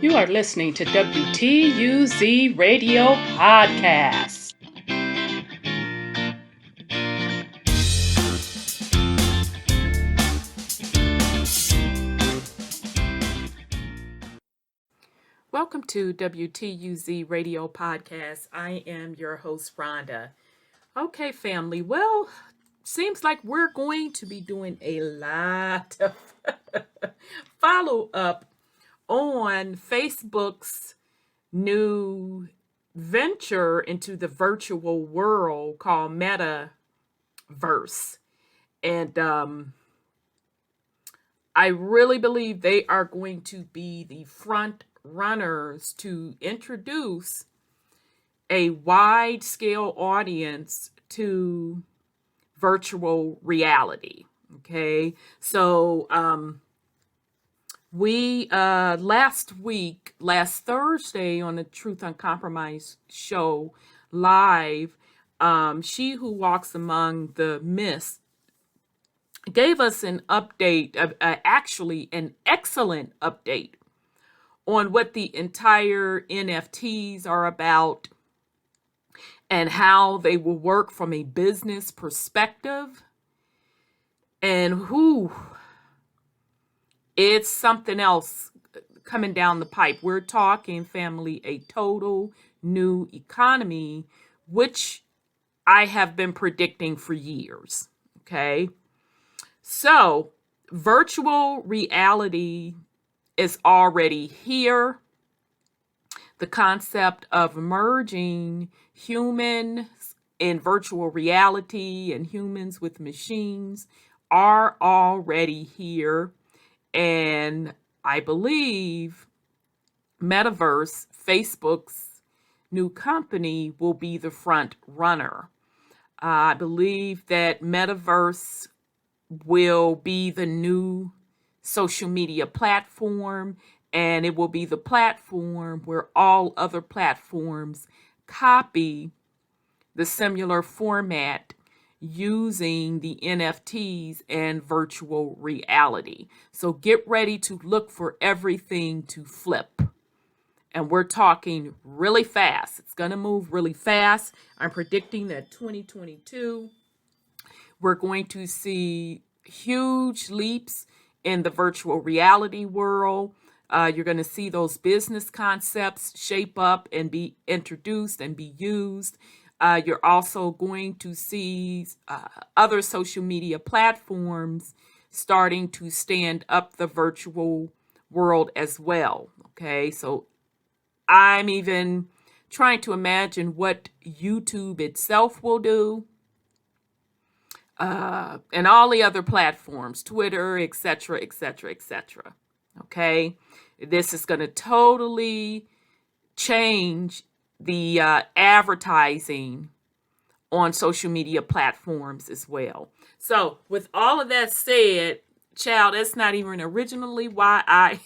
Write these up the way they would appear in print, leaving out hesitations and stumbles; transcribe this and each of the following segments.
You are listening to WTUZ Radio Podcast. Welcome to WTUZ Radio Podcast. I am your host, Rhonda. Okay, family. Well, seems like we're going to be doing a lot of follow-up on Facebook's new venture into the virtual world called Metaverse. And I really believe they are going to be the front runners to introduce a wide scale audience to virtual reality. Okay, so we last Thursday on the Truth Uncompromised show live, She Who Walks Among the Myths gave us an update, actually an excellent update on what the entire NFTs are about and how they will work from a business perspective. And it's something else coming down the pipe. We're talking, family, a total new economy, which I have been predicting for years. Okay. So virtual reality is already here. The concept of merging humans in virtual reality and humans with machines are already here. And I believe Metaverse, Facebook's new company, will be the front runner. I believe that Metaverse will be the new social media platform, and it will be the platform where all other platforms copy the similar format using the NFTs and virtual reality. So get ready to look for everything to flip. And we're talking really fast. It's going to move really fast. I'm predicting that 2022, we're going to see huge leaps in the virtual reality world. You're going to see those business concepts shape up and be introduced and be used. You're also going to see other social media platforms starting to stand up the virtual world as well. Okay, so I'm even trying to imagine what YouTube itself will do. And all the other platforms, Twitter, etc., etc., etc. Okay, this is going to totally change the advertising on social media platforms as well. So with all of that said, child, that's not even originally why I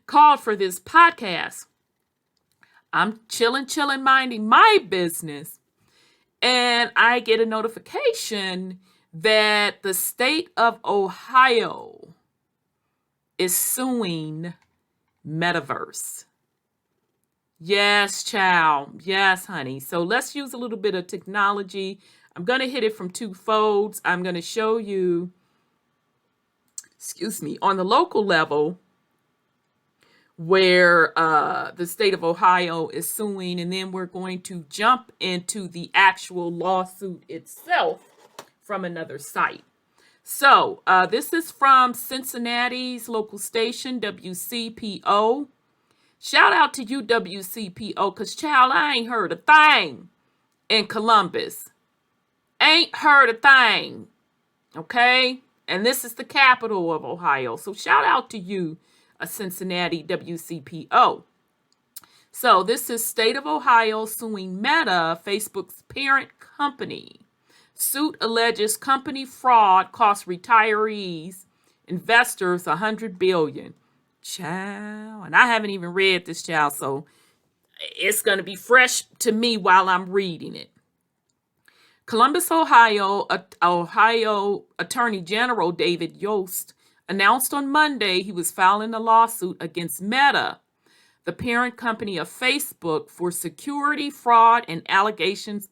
called for this podcast. I'm chilling, minding my business. And I get a notification that the state of Ohio is suing Metaverse. Yes, child. Yes, honey. So let's use a little bit of technology. I'm going to hit it from two folds. I'm going to show you, on the local level, where the state of Ohio is suing, and then we're going to jump into the actual lawsuit itself from another site. So this is from Cincinnati's local station, WCPO. Shout out to you, WCPO, because, child, I ain't heard a thing in Columbus. Ain't heard a thing, okay? And this is the capital of Ohio. So shout out to you, Cincinnati WCPO. So this is State of Ohio suing Meta, Facebook's parent company. Suit alleges company fraud cost retirees, investors $100 billion. Child, and I haven't even read this, child, so it's going to be fresh to me while I'm reading it. Columbus, Ohio Attorney General David Yost announced on Monday he was filing a lawsuit against Meta, the parent company of Facebook, for security fraud and allegations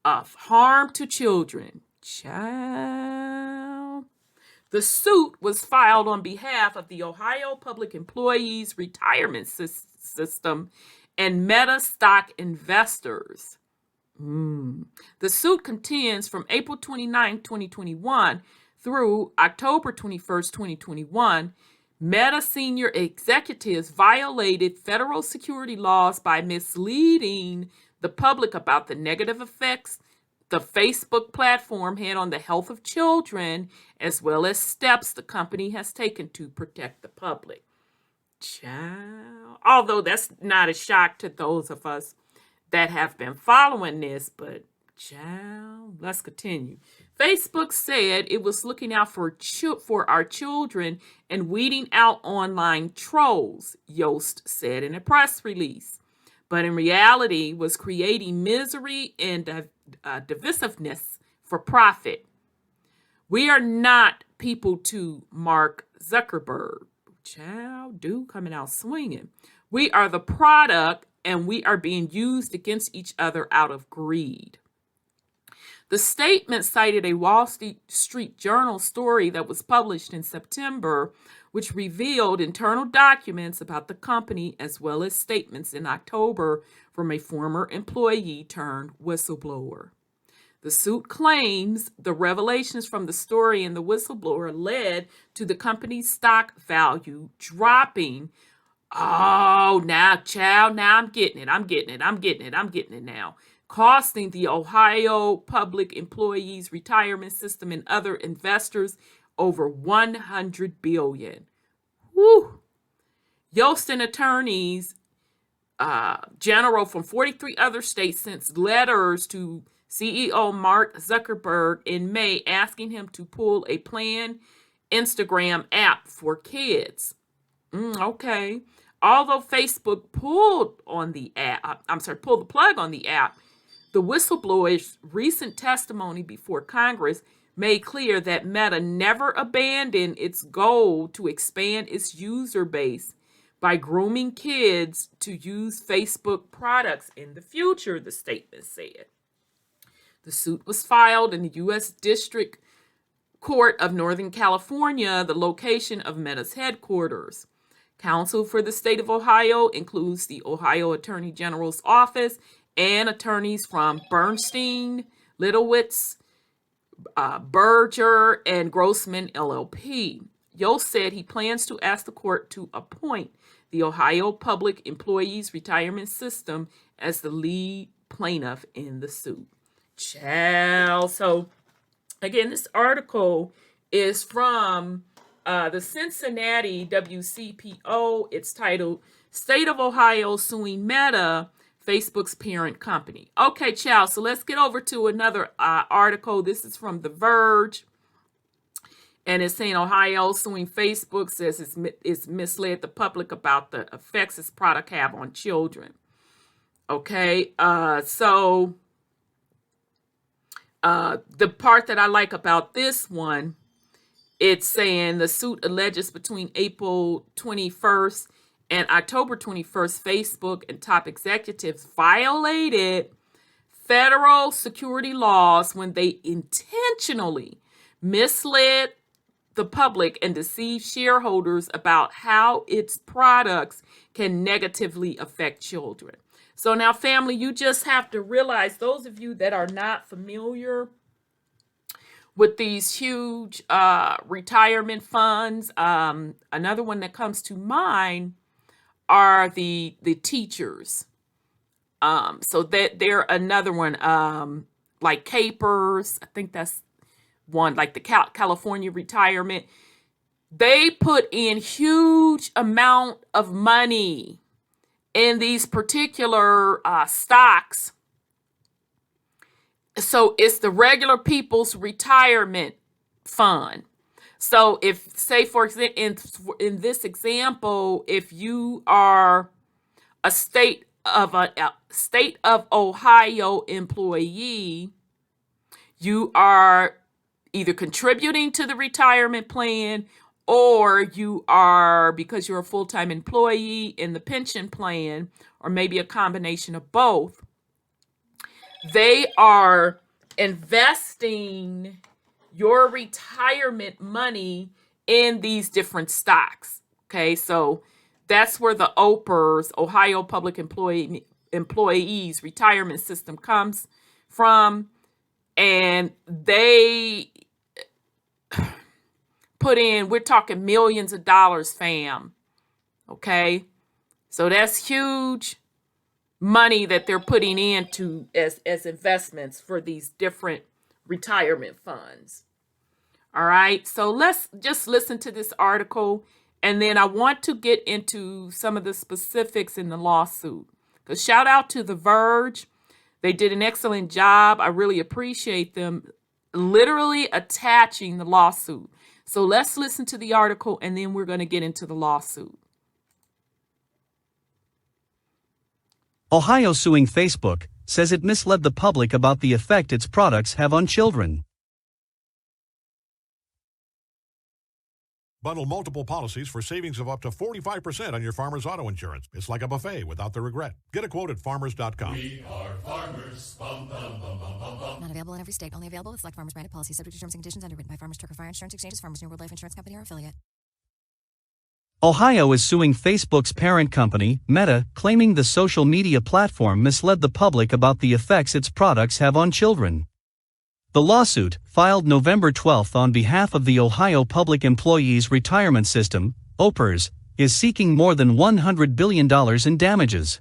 of harm to children. Child. The suit was filed on behalf of the Ohio Public Employees Retirement System and Meta stock investors. The suit contends from April 29, 2021 through October 21st, 2021, Meta senior executives violated federal security laws by misleading the public about the negative effects the Facebook platform had on the health of children, as well as steps the company has taken to protect the public. Child. Although that's not a shock to those of us that have been following this, but child, let's continue. Facebook said it was looking out for our children and weeding out online trolls, Yost said in a press release, but in reality was creating misery and divisiveness for profit. We are not people to Mark Zuckerberg. Child, dude coming out swinging. We are the product, and we are being used against each other out of greed. The statement cited a Wall Street Journal story that was published in September, which revealed internal documents about the company, as well as statements in October from a former employee turned whistleblower. The suit claims the revelations from the story and the whistleblower led to the company's stock value dropping. Oh, now, child, now I'm getting it now. Costing the Ohio Public Employees Retirement System and other investors over $100 billion. Woo! Yost and attorneys general from 43 other states sent letters to CEO Mark Zuckerberg in May asking him to pull a planned Instagram app for kids. Okay. Although Facebook pulled the plug on the app, the whistleblower's recent testimony before Congress made clear that Meta never abandoned its goal to expand its user base by grooming kids to use Facebook products in the future, the statement said. The suit was filed in the U.S. District Court of Northern California, the location of Meta's headquarters. Counsel for the state of Ohio includes the Ohio Attorney General's office and attorneys from Bernstein, Litowitz, Berger, and Grossman LLP. Yost said he plans to ask the court to appoint the Ohio Public Employees Retirement System as the lead plaintiff in the suit. Child. So, again, this article is from the Cincinnati WCPO. It's titled State of Ohio Suing Meta, Facebook's parent company. Okay, child, so let's get over to another article. This is from The Verge, and it's saying Ohio suing Facebook, says it's misled the public about the effects its product have on children. Okay, so the part that I like about this one, it's saying the suit alleges between April 21st and October 21st, Facebook and top executives violated federal security laws when they intentionally misled the public and deceived shareholders about how its products can negatively affect children. So now, family, you just have to realize, those of you that are not familiar with these huge retirement funds, another one that comes to mind are the teachers. So that they're another one, like Capers. I think that's one, like the California retirement. They put in huge amount of money in these particular stocks. So it's the regular people's retirement fund. So if, say, for example, in this example, if you are a state of Ohio employee, you are either contributing to the retirement plan or you are, because you're a full-time employee in the pension plan, or maybe a combination of both, they are investing your retirement money in these different stocks. Okay, so that's where the OPERS, Ohio Public Employees Retirement System, comes from. And they put in, we're talking millions of dollars, fam. Okay, so that's huge money that they're putting into as investments for these different retirement funds. All right, so let's just listen to this article, and then I want to get into some of the specifics in the lawsuit. Because shout out to The Verge. They did an excellent job. I really appreciate them literally attaching the lawsuit. So let's listen to the article, and then we're going to get into the lawsuit. Ohio suing Facebook, says it misled the public about the effect its products have on children. Bundle multiple policies for savings of up to 45% on your Farmers Auto Insurance. It's like a buffet without the regret. Get a quote at farmers.com. We are farmers. Bum, bum, bum, bum, bum, bum. Not available in every state. Only available with select Farmers branded policies. Subject to terms and conditions. Underwritten by Farmers Truck or Fire Insurance Exchanges, Farmers New World Life Insurance Company or affiliate. Ohio is suing Facebook's parent company, Meta, claiming the social media platform misled the public about the effects its products have on children. The lawsuit, filed November 12 on behalf of the Ohio Public Employees Retirement System, OPERS, is seeking more than $100 billion in damages.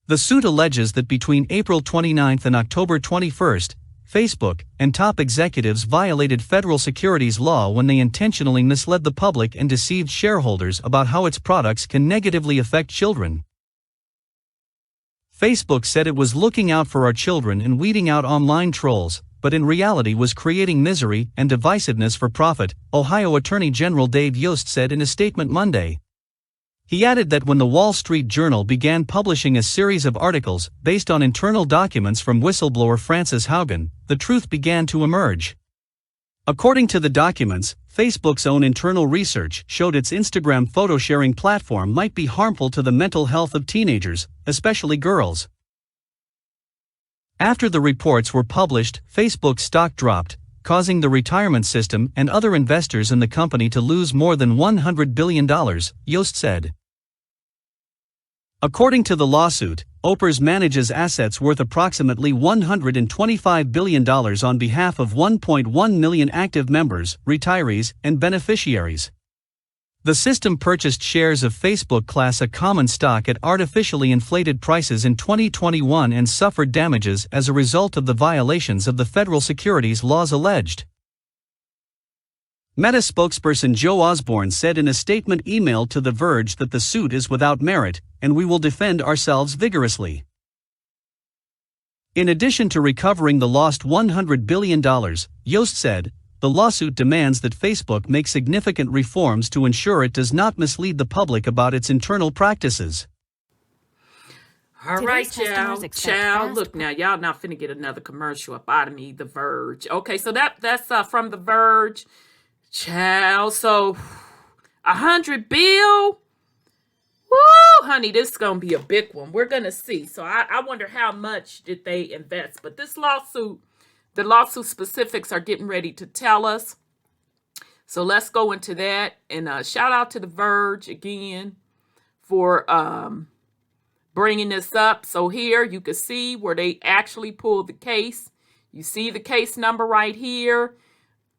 The suit alleges that between April 29 and October 21, Facebook and top executives violated federal securities law when they intentionally misled the public and deceived shareholders about how its products can negatively affect children. Facebook said it was looking out for our children and weeding out online trolls, but in reality was creating misery and divisiveness for profit, Ohio Attorney General Dave Yost said in a statement Monday. He added that when the Wall Street Journal began publishing a series of articles based on internal documents from whistleblower Frances Haugen, the truth began to emerge. According to the documents, Facebook's own internal research showed its Instagram photo-sharing platform might be harmful to the mental health of teenagers, especially girls. After the reports were published, Facebook's stock dropped, causing the retirement system and other investors in the company to lose more than $100 billion, Yost said. According to the lawsuit, OPERS manages assets worth approximately $125 billion on behalf of 1.1 million active members, retirees, and beneficiaries. The system purchased shares of Facebook Class A common stock at artificially inflated prices in 2021 and suffered damages as a result of the violations of the federal securities laws alleged. Meta spokesperson Joe Osborne said in a statement emailed to The Verge that the suit is without merit, and we will defend ourselves vigorously. In addition to recovering the lost $100 billion, Yost said, the lawsuit demands that Facebook make significant reforms to ensure it does not mislead the public about its internal practices. All right, child. Look, now y'all not finna get another commercial up out of me, The Verge. Okay, so that's from The Verge. Child, so $100 billion. Woo, honey, this is gonna be a big one. We're gonna see. So I wonder how much did they invest. But this lawsuit, the lawsuit specifics are getting ready to tell us. So let's go into that. And shout out to The Verge again for bringing this up. So here you can see where they actually pulled the case. You see the case number right here.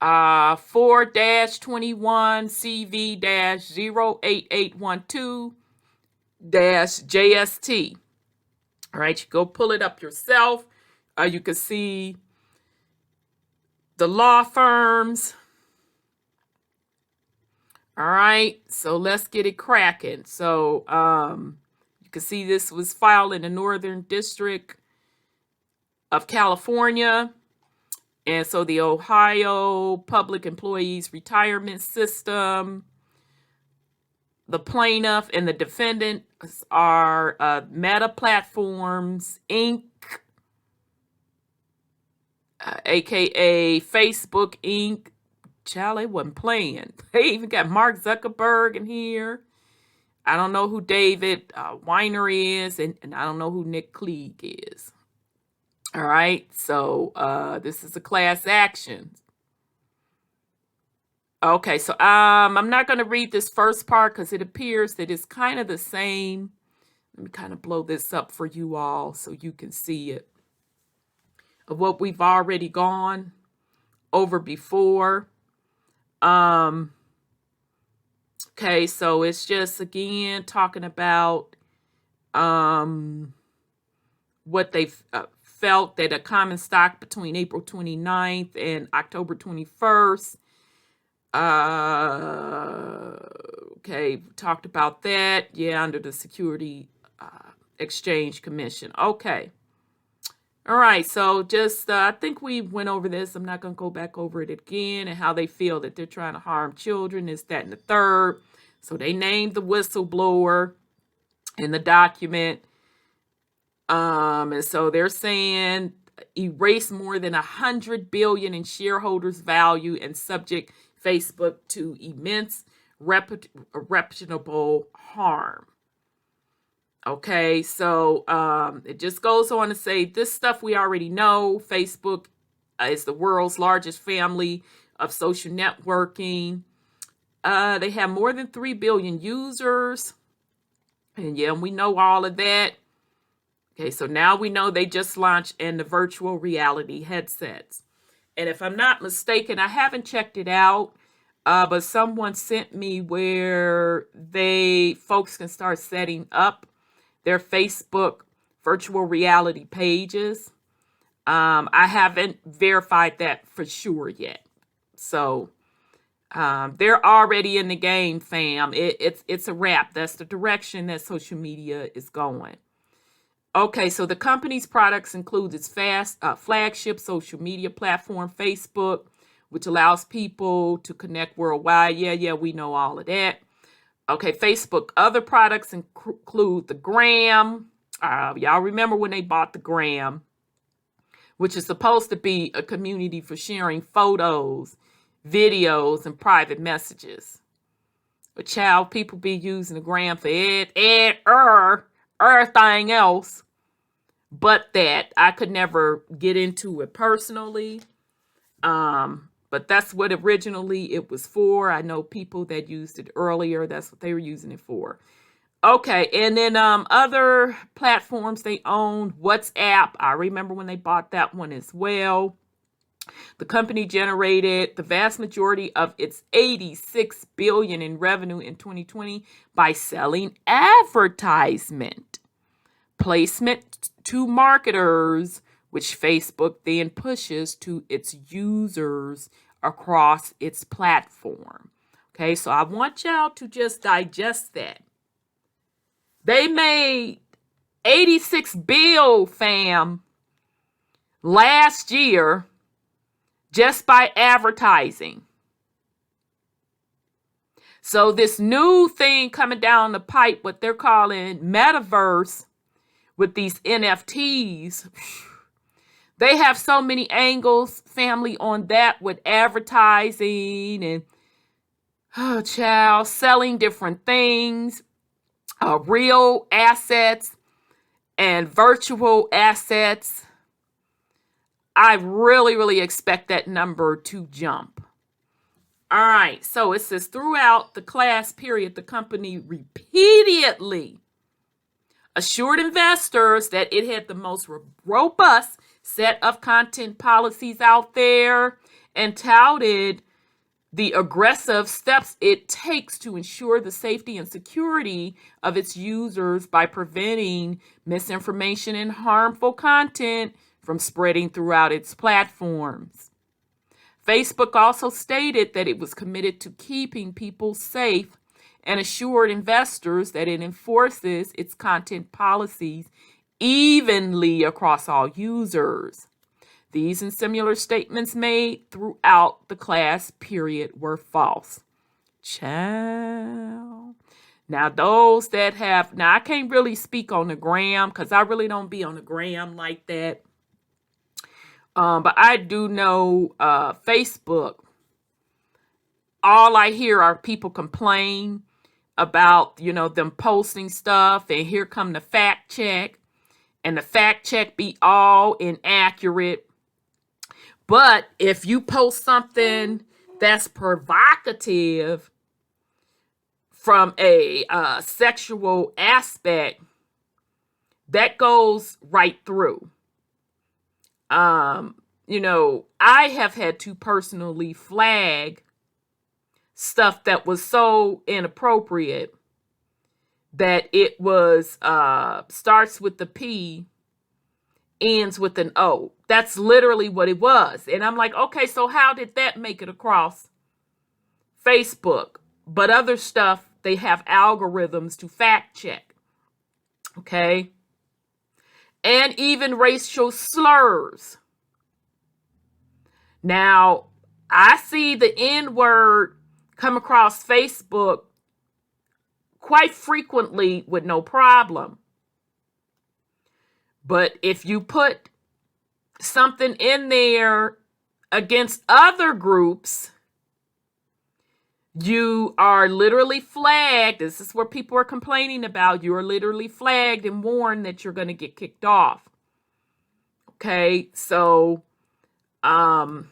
4-21CV-08812-JST. All right, you go pull it up yourself. You can see the law firms. All right, so let's get it cracking. So you can see this was filed in the Northern District of California. And so the Ohio Public Employees Retirement System, the plaintiff and the defendant are Meta Platforms, Inc., aka Facebook, Inc., Child, they wasn't playing. They even got Mark Zuckerberg in here. I don't know who David Weiner is, and I don't know who Nick Clegg is. All right, so this is a class action. Okay, so I'm not going to read this first part because it appears that it's kind of the same. Let me kind of blow this up for you all so you can see it. Of what we've already gone over before. Okay, so it's just again talking about what they felt that a common stock between April 29th and October 21st. Okay, talked about that. Yeah, under the Security Exchange Commission. Okay. All right, so just I think we went over this. I'm not going to go back over it again, and how they feel that they're trying to harm children, this, that, and the third. So they named the whistleblower in the document. And so they're saying erase more than $100 billion in shareholders' value and subject Facebook to immense reputable harm. Okay, so it just goes on to say this stuff we already know. Facebook is the world's largest family of social networking. They have more than 3 billion users. And yeah, we know all of that. Okay, so now we know they just launched in the virtual reality headsets. And if I'm not mistaken, I haven't checked it out, but someone sent me where folks can start setting up their Facebook virtual reality pages. I haven't verified that for sure yet. So they're already in the game, fam. It's a wrap. That's the direction that social media is going. Okay, so the company's products include its flagship social media platform, Facebook, which allows people to connect worldwide. Yeah, we know all of that. Okay, Facebook other products include the Gram. Y'all remember when they bought the Gram, which is supposed to be a community for sharing photos, videos, and private messages. But child, people be using the Gram for everything else. But that I could never get into it personally. But that's what originally it was for. I know people that used it earlier. That's what they were using it for. Okay, and then other platforms they own, WhatsApp. I remember when they bought that one as well. The company generated the vast majority of its $86 billion in revenue in 2020 by selling advertisement placement to marketers, which Facebook then pushes to its users across its platform. Okay, so I want y'all to just digest that. They made $86 billion, fam, last year just by advertising. So this new thing coming down the pipe, what they're calling metaverse, with these NFTs, they have so many angles, family, on that with advertising and, selling different things, real assets and virtual assets. I really, really expect that number to jump. All right, so it says throughout the class period, the company repeatedly assured investors that it had the most robust set of content policies out there and touted the aggressive steps it takes to ensure the safety and security of its users by preventing misinformation and harmful content from spreading throughout its platforms. Facebook also stated that it was committed to keeping people safe and assured investors that it enforces its content policies evenly across all users. These and similar statements made throughout the class period were false. Child. Now, those that have, now I can't really speak on the Gram because I really don't be on the Gram like that. But I do know Facebook all I hear are people complain about, them posting stuff, and here come the fact check, and the fact check be all inaccurate. But if you post something that's provocative from a sexual aspect, that goes right through. I have had to personally flag stuff that was so inappropriate that it was starts with the P, ends with an O. That's literally what it was. And I'm like, okay, so how did that make it across Facebook? But other stuff, they have algorithms to fact check. Okay. And even racial slurs. Now, I see the N word come across Facebook quite frequently with no problem. But if you put something in there against other groups, you are literally flagged. This is what people are complaining about. You are literally flagged and warned that you're going to get kicked off. Okay, so I'm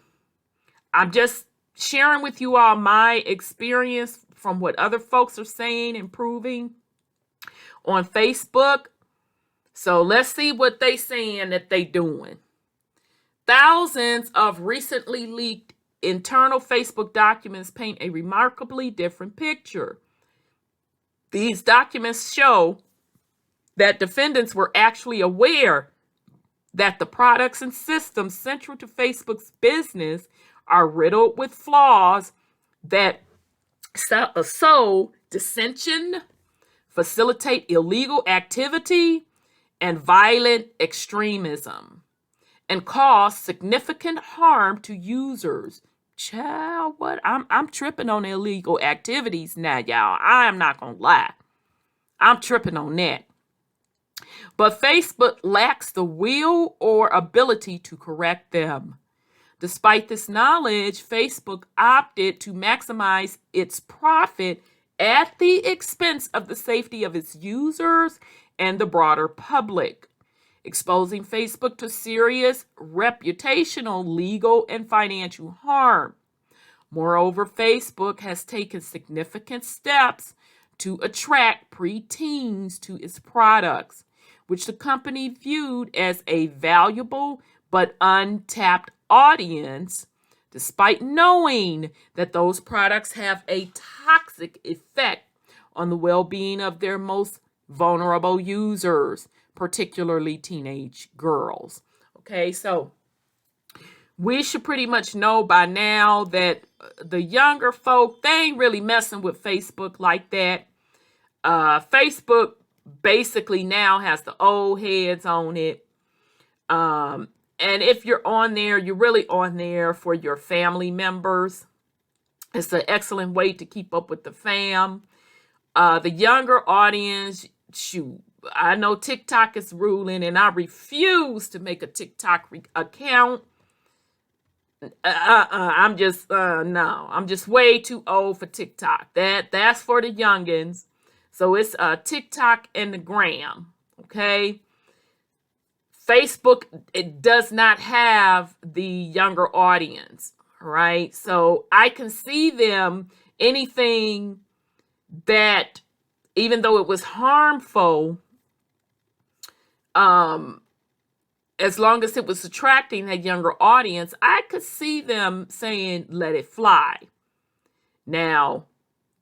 just sharing with you all my experience from what other folks are saying and proving on Facebook. So let's see what they saying that they doing. Thousands of recently leaked internal Facebook documents paint a remarkably different picture. These documents show that defendants were actually aware that the products and systems central to Facebook's business are riddled with flaws that sow dissension, facilitate illegal activity, and violent extremism, and cause significant harm to users. Child, what? I'm tripping on illegal activities now, y'all. I am not gonna lie. I'm tripping on that. But Facebook lacks the will or ability to correct them. Despite this knowledge, Facebook opted to maximize its profit at the expense of the safety of its users and the broader public, exposing Facebook to serious reputational, legal, and financial harm. Moreover, Facebook has taken significant steps to attract preteens to its products, which the company viewed as a valuable but untapped audience, despite knowing that those products have a toxic effect on the well-being of their most vulnerable users, particularly teenage girls. Okay, so we should pretty much know by now that the younger folk, they ain't really messing with Facebook like that. Facebook basically now has the old heads on it. And if you're on there, you're really on there for your family members. It's an excellent way to keep up with the fam. The younger audience, shoot, I know TikTok is ruling, and I refuse to make a TikTok account. I'm just no. I'm just way too old for TikTok. That's for the youngins. So it's TikTok and the gram. Okay. Facebook, it does not have the younger audience. Right. So I can see them, anything that, even though it was harmful, as long as it was attracting a younger audience, I could see them saying, let it fly. Now,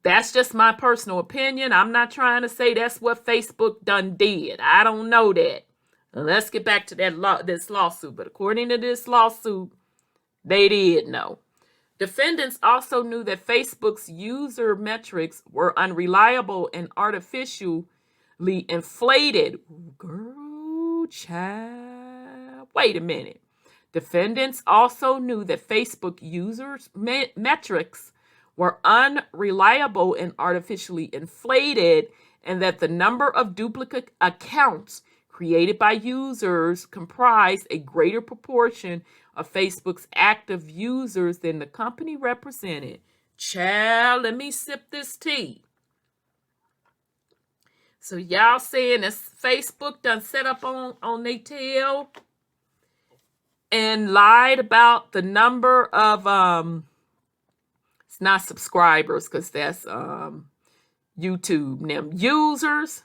that's just my personal opinion. I'm not trying to say that's what Facebook done did. I don't know that. Now, let's get back to this lawsuit. But according to this lawsuit, they did know. Defendants also knew that Facebook's user metrics were unreliable and artificially inflated. Girl, child. Wait a minute. Defendants also knew that Facebook users' metrics were unreliable and artificially inflated, and that the number of duplicate accounts created by users comprised a greater proportion of Facebook's active users than the company represented. Child, let me sip this tea. So y'all saying that Facebook done set up on their tail and lied about the number of it's not subscribers because that's YouTube them users,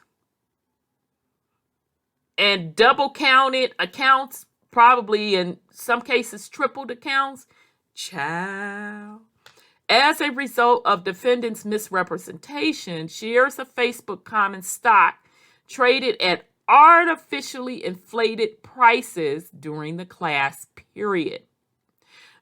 and double counted accounts, probably in some cases tripled accounts. Child. As a result of defendants' misrepresentation, shares of Facebook common stock traded at artificially inflated prices during the class period.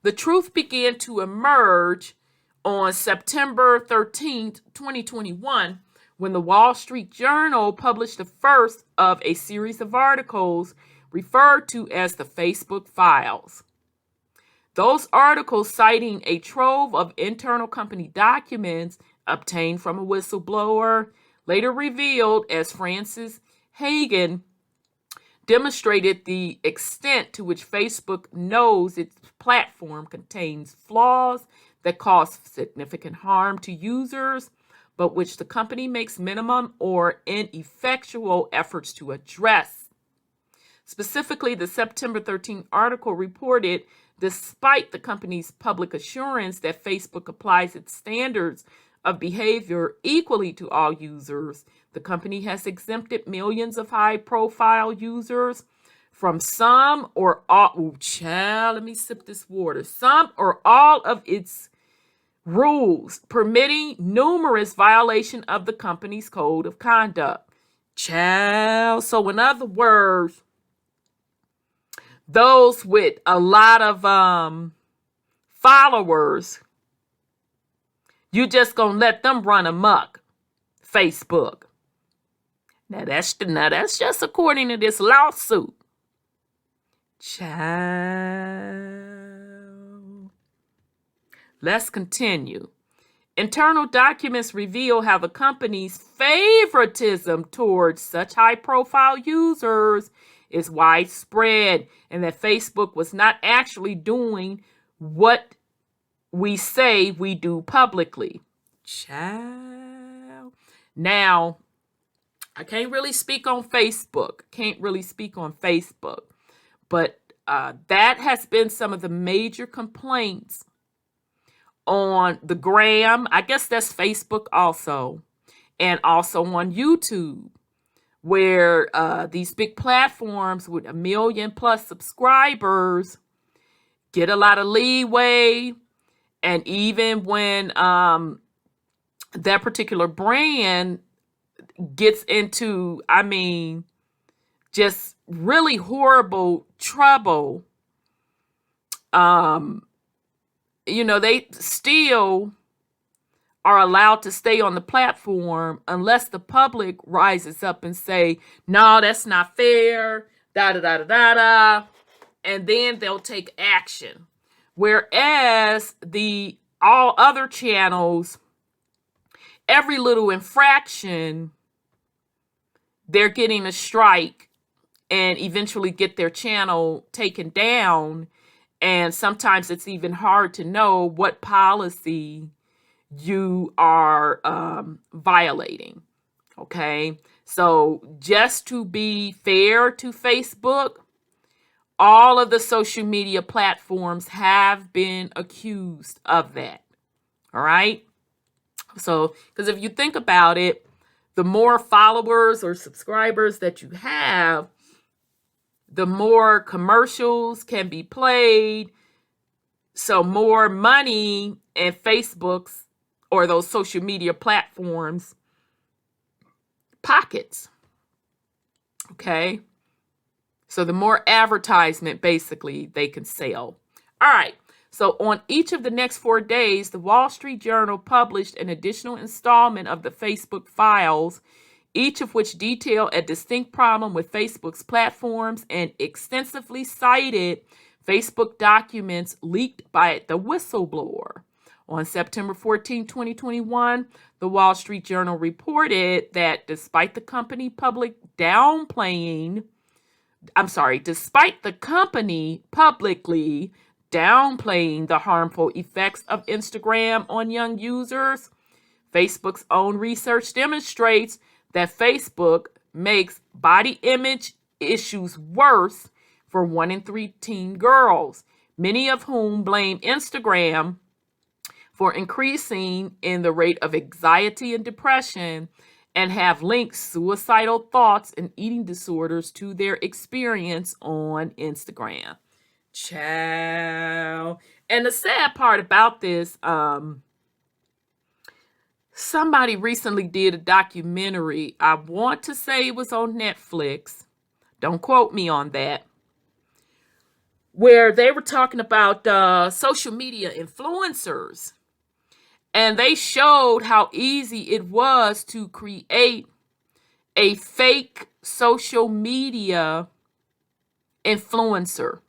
The truth began to emerge on September 13th, 2021, when the Wall Street Journal published the first of a series of articles referred to as the Facebook Files. Those articles, citing a trove of internal company documents obtained from a whistleblower, later revealed as Francis Hagen, demonstrated the extent to which Facebook knows its platform contains flaws that cause significant harm to users, but which the company makes minimum or ineffectual efforts to address. Specifically, the September 13 article reported, despite the company's public assurance that Facebook applies its standards of behavior equally to all users, the company has exempted millions of high-profile users from some or all, let me sip this water, some or all of its rules, permitting numerous violations of the company's code of conduct. Child. So in other words, those with a lot of followers, you just gonna let them run amok. Facebook. Now that's just according to this lawsuit. Child. Let's continue. Internal documents reveal how the company's favoritism towards such high-profile users is widespread, and that Facebook was not actually doing what we say we do publicly. Child. Now, I can't really speak on Facebook. But that has been some of the major complaints on the gram. I guess that's Facebook also, and also on YouTube, where these big platforms with 1 million plus subscribers get a lot of leeway. And even when that particular brand gets into, just really horrible trouble, they still are allowed to stay on the platform unless the public rises up and say, no, that's not fair, da-da-da-da-da-da, and then they'll take action. Whereas all other channels, every little infraction, they're getting a strike and eventually get their channel taken down. And sometimes it's even hard to know what policy you are violating. Okay, so just to be fair to Facebook, all of the social media platforms have been accused of that. All right. So, because if you think about it, the more followers or subscribers that you have, the more commercials can be played. So more money in Facebook's or those social media platforms' pockets. Okay. So the more advertisement, basically, they can sell. All right. So on each of the next 4 days, the Wall Street Journal published an additional installment of the Facebook Files, each of which detailed a distinct problem with Facebook's platforms and extensively cited Facebook documents leaked by the whistleblower. On September 14, 2021, the Wall Street Journal reported that despite the company publicly downplaying the harmful effects of Instagram on young users. Facebook's own research demonstrates that Facebook makes body image issues worse for 1 in 3 teen girls, many of whom blame Instagram for increasing in the rate of anxiety and depression and have linked suicidal thoughts and eating disorders to their experience on Instagram. Ciao. And the sad part about this, somebody recently did a documentary. I want to say it was on Netflix. Don't quote me on that. Where they were talking about social media influencers. And they showed how easy it was to create a fake social media influencer,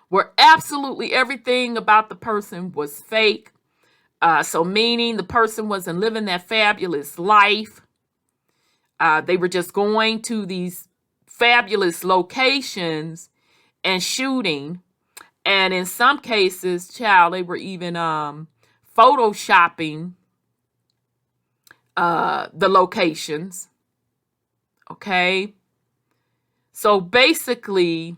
where absolutely everything about the person was fake. So meaning the person wasn't living that fabulous life. They were just going to these fabulous locations and shooting. And in some cases, child, they were even photoshopping the locations. Okay. So basically,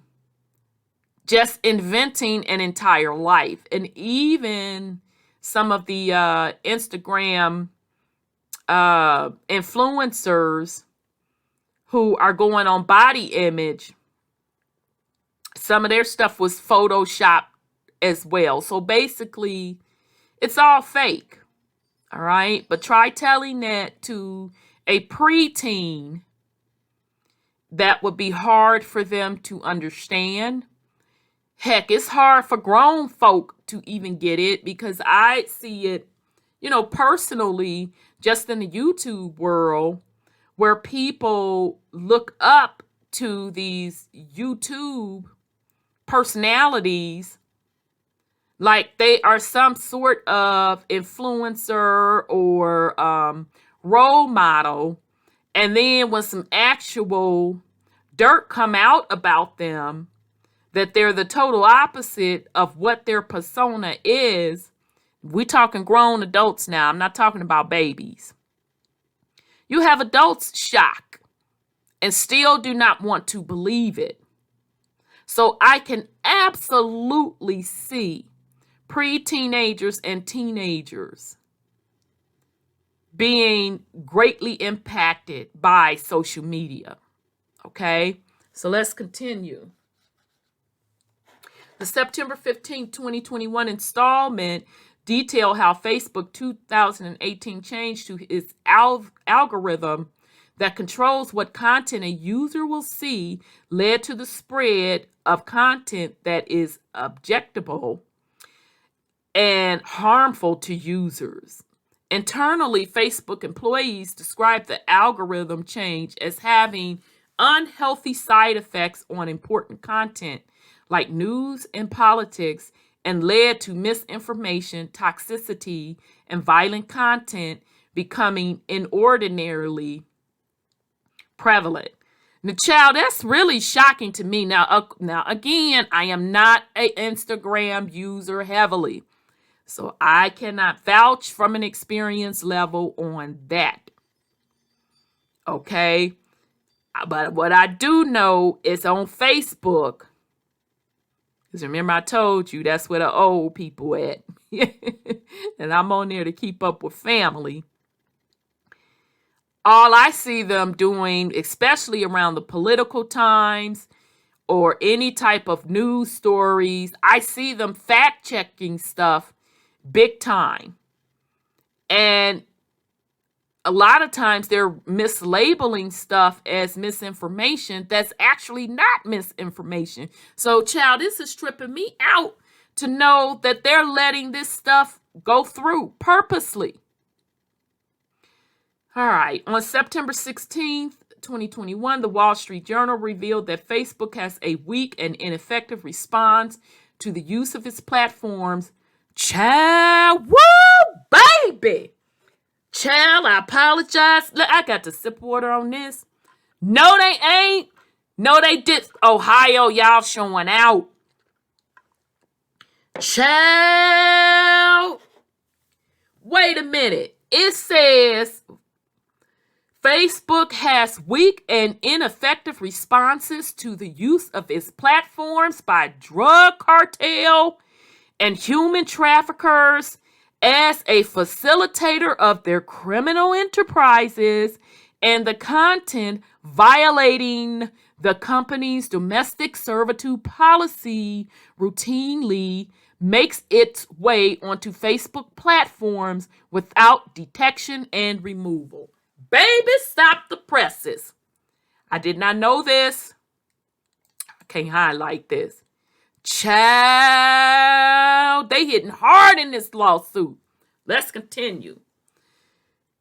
just inventing an entire life. And even some of the Instagram influencers who are going on body image, some of their stuff was photoshopped as well. So basically, it's all fake. All right. But try telling that to a preteen. That would be hard for them to understand. Heck, it's hard for grown folk to even get it, because I see it, personally, just in the YouTube world, where people look up to these YouTube personalities like they are some sort of influencer or role model. And then when some actual dirt come out about them, that they're the total opposite of what their persona is. We're talking grown adults now. I'm not talking about babies. You have adults shock and still do not want to believe it. So I can absolutely see pre-teenagers and teenagers being greatly impacted by social media. Okay, so let's continue. The September 15, 2021 installment detailed how Facebook 2018 change to its algorithm that controls what content a user will see led to the spread of content that is objectionable and harmful to users. Internally, Facebook employees describe the algorithm change as having unhealthy side effects on important content like news and politics, and led to misinformation, toxicity, and violent content becoming inordinately prevalent. Now, child, that's really shocking to me. Now, again, I am not an Instagram user heavily, so I cannot vouch from an experience level on that. Okay? But what I do know is on Facebook, because remember I told you that's where the old people at. And I'm on there to keep up with family. All I see them doing, especially around the political times or any type of news stories, I see them fact-checking stuff big time. And a lot of times they're mislabeling stuff as misinformation that's actually not misinformation. So, child, this is tripping me out to know that they're letting this stuff go through purposely. All right. On September 16th, 2021, the Wall Street Journal revealed that Facebook has a weak and ineffective response to the use of its platforms. Child, woo, baby. Child, I apologize. Look, I got to sip water on this. No, they ain't. No, they did. Ohio, y'all showing out. Child, wait a minute. It says Facebook has weak and ineffective responses to the use of its platforms by drug cartel and human traffickers as a facilitator of their criminal enterprises, and the content violating the company's domestic servitude policy routinely makes its way onto Facebook platforms without detection and removal. Baby, stop the presses. I did not know this. I can't highlight this. Child, they hitting hard in this lawsuit. Let's continue.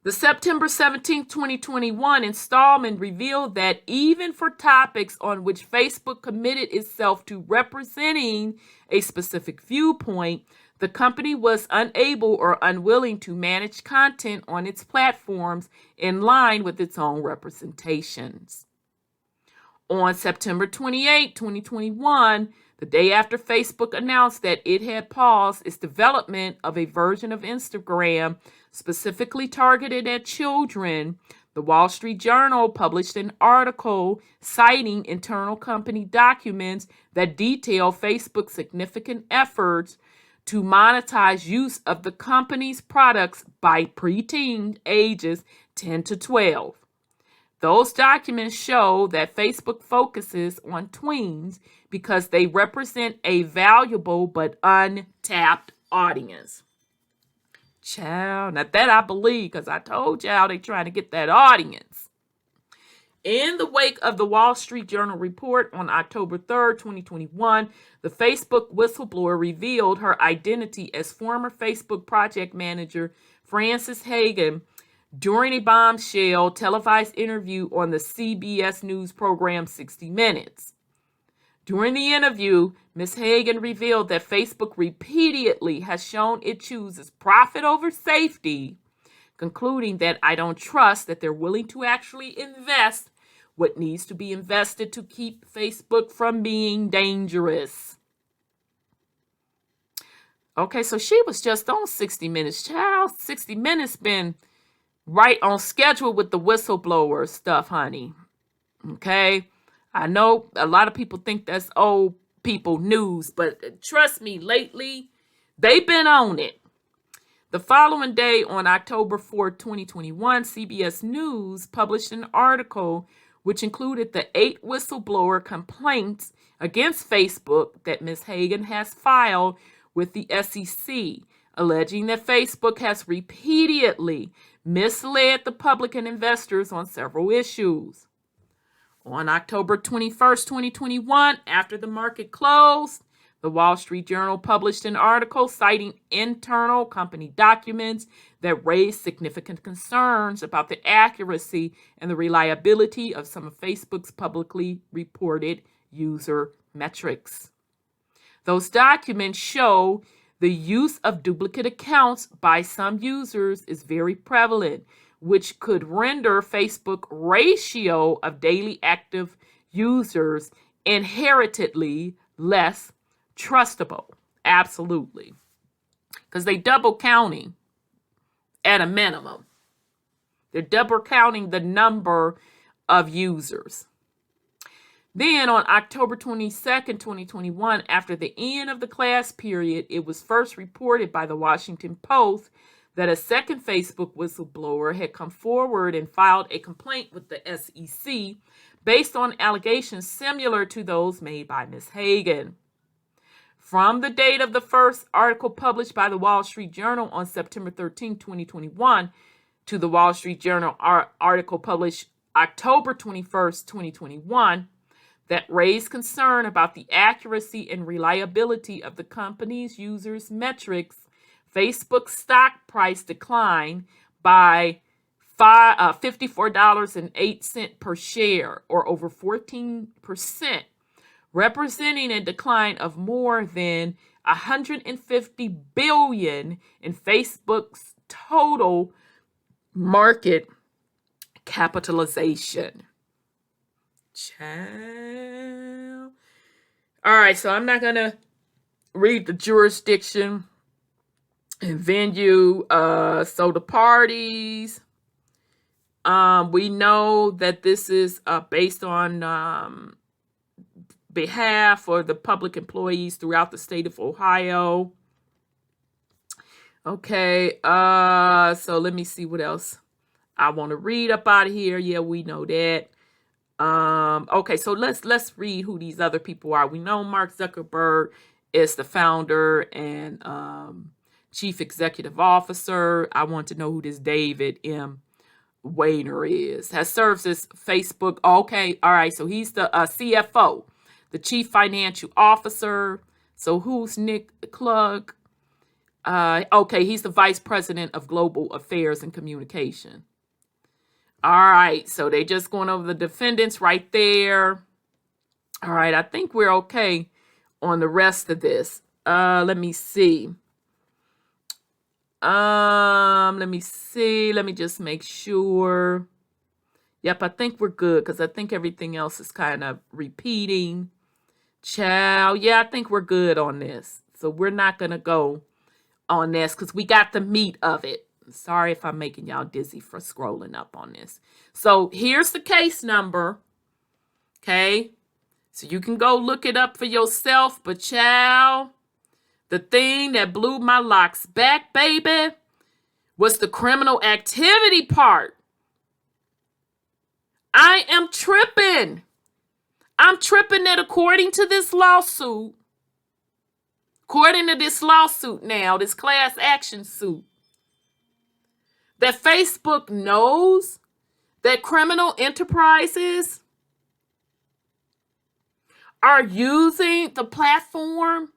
The September 17, 2021 installment revealed that even for topics on which Facebook committed itself to representing a specific viewpoint, the company was unable or unwilling to manage content on its platforms in line with its own representations. On September 28, 2021, the day after Facebook announced that it had paused its development of a version of Instagram specifically targeted at children, the Wall Street Journal published an article citing internal company documents that detail Facebook's significant efforts to monetize use of the company's products by preteen ages 10 to 12. Those documents show that Facebook focuses on tweens because they represent a valuable but untapped audience. Child, now that I believe, because I told y'all they trying to get that audience. In the wake of the Wall Street Journal report on October 3rd, 2021, the Facebook whistleblower revealed her identity as former Facebook project manager Frances Haugen during a bombshell televised interview on the CBS News program 60 Minutes. During the interview, Ms. Haugen revealed that Facebook repeatedly has shown it chooses profit over safety, concluding that I don't trust that they're willing to actually invest what needs to be invested to keep Facebook from being dangerous. Okay, so she was just on 60 Minutes, child. 60 Minutes been right on schedule with the whistleblower stuff, honey. Okay? I know a lot of people think that's old people news, but trust me, lately, they've been on it. The following day, on October 4, 2021, CBS News published an article which included the 8 whistleblower complaints against Facebook that Ms. Haugen has filed with the SEC, alleging that Facebook has repeatedly misled the public and investors on several issues. On October 21st, 2021, after the market closed, the Wall Street Journal published an article citing internal company documents that raised significant concerns about the accuracy and the reliability of some of Facebook's publicly reported user metrics. Those documents show the use of duplicate accounts by some users is very prevalent, which could render Facebook ratio of daily active users inherently less trustable. Absolutely. Because they double counting at a minimum. They're double counting the number of users. Then on October 22nd, 2021, after the end of the class period, it was first reported by the Washington Post that a second Facebook whistleblower had come forward and filed a complaint with the SEC based on allegations similar to those made by Ms. Haugen. From the date of the first article published by the Wall Street Journal on September 13, 2021, to the Wall Street Journal article published October 21st, 2021, that raised concern about the accuracy and reliability of the company's users' metrics, Facebook's stock price declined by $54.08 per share, or over 14%, representing a decline of more than $150 billion in Facebook's total market capitalization. Child. All right, so I'm not going to read the jurisdiction and venue. So the parties, we know that this is based on behalf of the public employees throughout the state of Ohio. Okay, so let me see what else I want to read up out of here. Yeah, we know that. Okay, so let's read who these other people are. We know Mark Zuckerberg is the founder and chief executive officer. I want to know who this David M. Wayner is. Has served as Facebook. Okay, all right, so he's the CFO, the chief financial officer. So who's Nick Klug? Okay, he's the vice president of global affairs and communication. All right, so they just going over the defendants right there. All right, I think we're okay on the rest of this. Let me see. Let me just make sure. Yep, I think we're good because I think everything else is kind of repeating. Ciao. Yeah, I think we're good on this. So we're not going to go on this because we got the meat of it. Sorry if I'm making y'all dizzy for scrolling up on this. So here's the case number. Okay. So you can go look it up for yourself. But child, the thing that blew my locks back, baby, was the criminal activity part. I am tripping. I'm tripping that according to this lawsuit, now, this class action suit, that Facebook knows that criminal enterprises are using the platform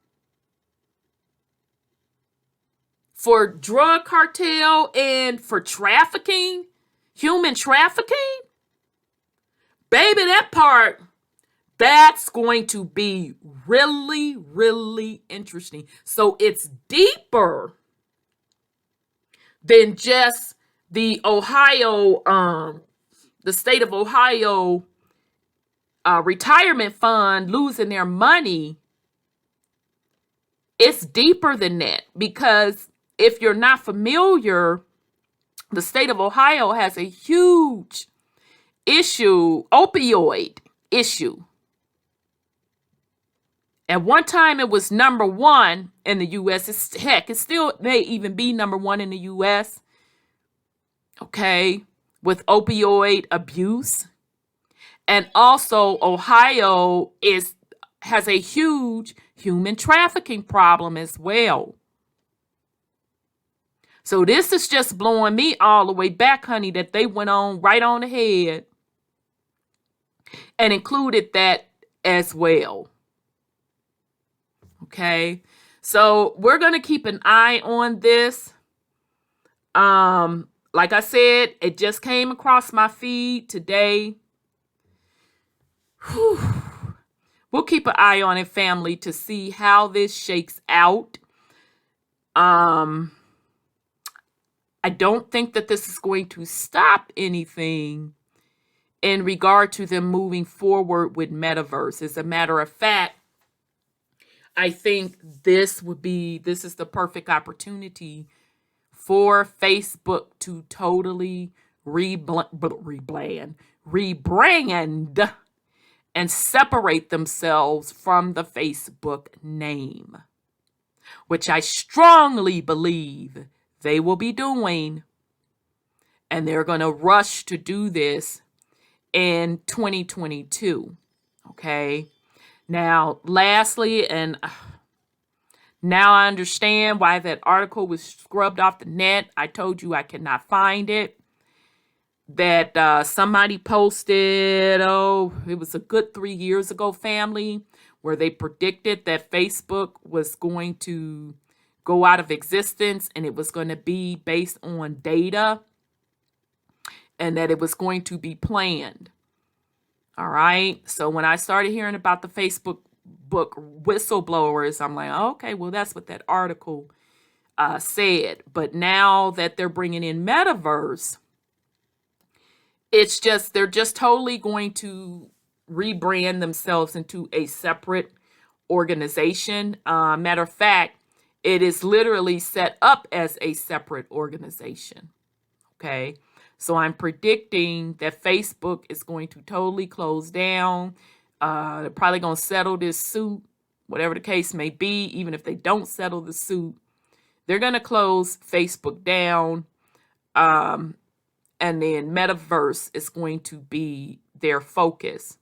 for drug cartel and for trafficking, human trafficking. Baby, that part, that's going to be really, really interesting. So it's deeper than just the state of Ohio retirement fund losing their money. It's deeper than that because if you're not familiar, the state of Ohio has a huge opioid issue. At one time, it was number one in the U.S. It still may even be number one in the U.S., okay, with opioid abuse. And also, Ohio has a huge human trafficking problem as well. So this is just blowing me all the way back, honey, that they went on right on ahead and included that as well. Okay, so we're going to keep an eye on this. Like I said, it just came across my feed today. Whew. We'll keep an eye on it, family, to see how this shakes out. I don't think that this is going to stop anything in regard to them moving forward with metaverse. As a matter of fact, I think this is the perfect opportunity for Facebook to totally rebrand and separate themselves from the Facebook name, which I strongly believe they will be doing. And they're going to rush to do this in 2022. Okay. Now, lastly, and now I understand why that article was scrubbed off the net. I told you I cannot find it. That somebody posted, it was a good 3 years ago, family, where they predicted that Facebook was going to go out of existence and it was going to be based on data and that it was going to be planned. All right. So when I started hearing about the Facebook whistleblowers, I'm like, okay, well, that's what that article said. But now that they're bringing in metaverse, they're just totally going to rebrand themselves into a separate organization. Matter of fact, it is literally set up as a separate organization. Okay. So I'm predicting that Facebook is going to totally close down. They're probably going to settle this suit, whatever the case may be. Even if they don't settle the suit, they're going to close Facebook down. And then Metaverse is going to be their focus.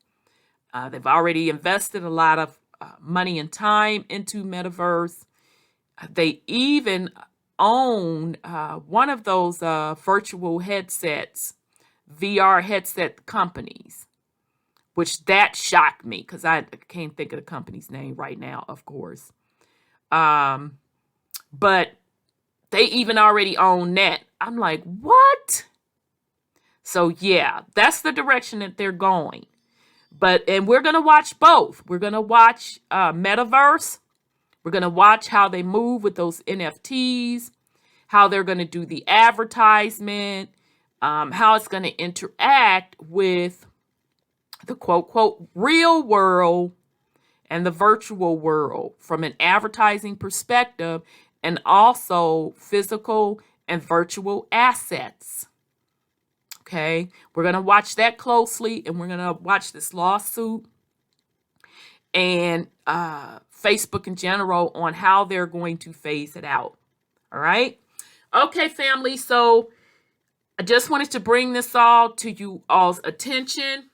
They've already invested a lot of money and time into Metaverse. They even own one of those virtual headsets, VR headset companies, which that shocked me because I can't think of the company's name right now, of course. But they even already own that. I'm like, what? So yeah, that's the direction that they're going. And we're going to watch both. We're going to watch Metaverse. We're going to watch how they move with those NFTs, how they're going to do the advertisement, how it's going to interact with the quote, quote, real world and the virtual world from an advertising perspective, and also physical and virtual assets. Okay, we're going to watch that closely, and we're going to watch this lawsuit and Facebook in general on how they're going to phase it out. All right. Okay, family. So I just wanted to bring this all to you all's attention.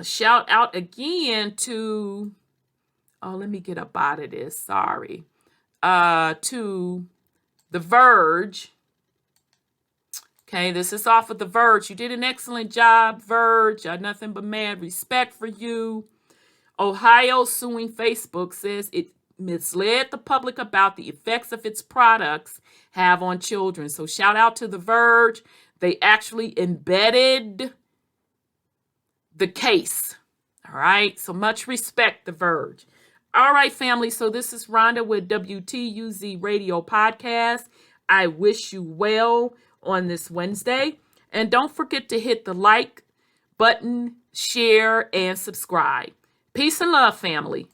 Shout out again to, let me get up out of this. Sorry. To The Verge. Okay, this is off of The Verge. You did an excellent job, Verge. Nothing but mad respect for you. Ohio suing Facebook says it misled the public about the effects of its products have on children. So shout out to The Verge. They actually embedded the case. All right, so much respect, The Verge. All right, family, so this is Rhonda with WTUZ Radio Podcast. I wish you well on this Wednesday. And don't forget to hit the like button, share, and subscribe. Peace and love, family.